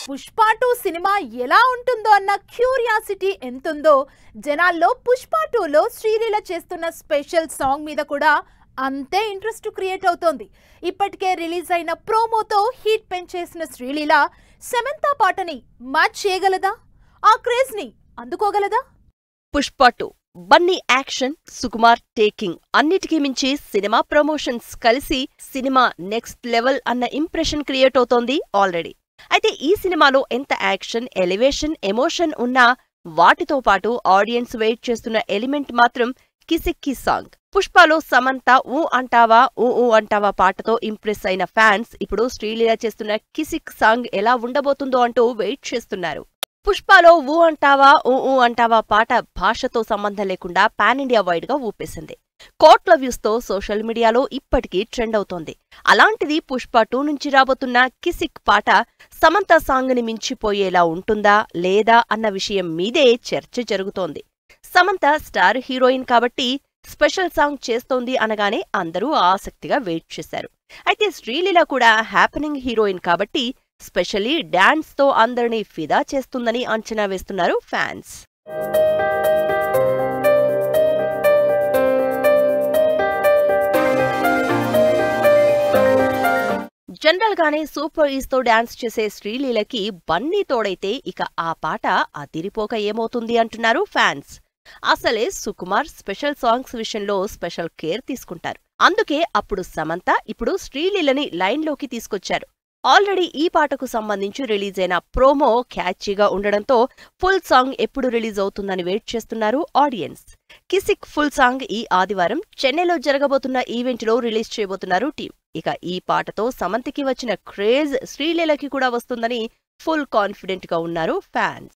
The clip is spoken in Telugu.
పుష్ప 2 సినిమా ఎలా ఉంటుందో అన్న క్యూరియాసిటీ ఎంతుందో జనాల్లో పుష్ప 2లో శ్రీలీల చేస్తున్న స్పెషల్ సాంగ్ మీద కూడా అంతే ఇంట్రెస్ట్ క్రియేట్ అవుతోంది. ఇప్పటికే రిలీజ్ అయిన ప్రోమోతో హీట్ పెంచేసిన శ్రీలీల సమంత పాటని మ్యాచ్ చేయగలదా? ఆ క్రేజ్ ని అందుకోగలదా? పుష్ప 2 బన్నీ యాక్షన్, సుకుమార్ టేకింగ్ అన్నిటికీ మించి సినిమా ప్రమోషన్స్ కలిసి సినిమా నెక్స్ట్ లెవెల్ అన్న ఇంప్రెషన్ క్రియేట్ అవుతోంది ఆల్రెడీ. అయితే ఈ సినిమాలో ఎంత యాక్షన్, ఎలివేషన్, ఎమోషన్ ఉన్నా వాటితో పాటు ఆడియన్స్ వెయిట్ చేస్తున్న ఎలిమెంట్ మాత్రం కిసిక్కి సాంగ్. పుష్పలో సమంత ఊ అంటావా ఊ అంటావా పాటతో ఇంప్రెస్ అయిన ఫ్యాన్స్ ఇప్పుడు శ్రీలీల చేస్తున్న కిసిక్ సాంగ్ ఎలా ఉండబోతుందో అంటూ వెయిట్ చేస్తున్నారు. పుష్పలో ఊ అంటావా ఊ అంటావా పాట భాషతో సంబంధం లేకుండా పాన్ ఇండియా వైడ్ గా ఊపేసింది. కోట్ల వ్యూస్ తో సోషల్ మీడియాలో ఇప్పటికీ ట్రెండ్ అవుతోంది. అలాంటిది పుష్ప 2 నుంచి రాబోతున్న కిసిక్ పాట సమంత సాంగ్ ని మించిపోయేలా ఉంటుందా లేదా అన్న విషయం మీదే చర్చ జరుగుతోంది. సమంత స్టార్ హీరోయిన్ కాబట్టి స్పెషల్ సాంగ్ చేస్తోంది అనగానే అందరూ ఆసక్తిగా వెయిట్ చేశారు. అయితే శ్రీలీల కూడా హ్యాపెనింగ్ హీరోయిన్ కాబట్టి స్పెషల్లీ డాన్స్ తో అందరినీ ఫిదా చేస్తుందని అంచనా వేస్తున్నారు ఫ్యాన్స్. జనరల్ గానే సూపర్ ఈస్ తో డాన్స్ చేసే శ్రీలీలకి బన్నీ తోడైతే ఇక ఆ పాట అదిరిపోక ఏమవుతుంది అంటున్నారు ఫ్యాన్స్. అసలే సుకుమార్ స్పెషల్ సాంగ్స్ విషయంలో స్పెషల్ కేర్ తీసుకుంటారు. అందుకే అప్పుడు సమంత, ఇప్పుడు శ్రీలీలని లైన్లోకి తీసుకొచ్చారు. ఆల్రెడీ ఈ పాటకు సంబంధించి రిలీజ్ అయిన ప్రోమో క్యాచీగా ఉండడంతో ఫుల్ సాంగ్ ఎప్పుడు రిలీజ్ అవుతుందని వెయిట్ చేస్తున్నారు ఆడియన్స్. కిసిక్ ఫుల్ సాంగ్ ఈ ఆదివారం చెన్నైలో జరగబోతున్న ఈవెంట్లో రిలీజ్ చేయబోతున్నారు టీం. ఇక ఈ పాటతో సమంతకి వచ్చిన క్రేజ్ శ్రీలీలకి కూడా వస్తుందని ఫుల్ కాన్ఫిడెంట్ గా ఉన్నారు ఫ్యాన్స్.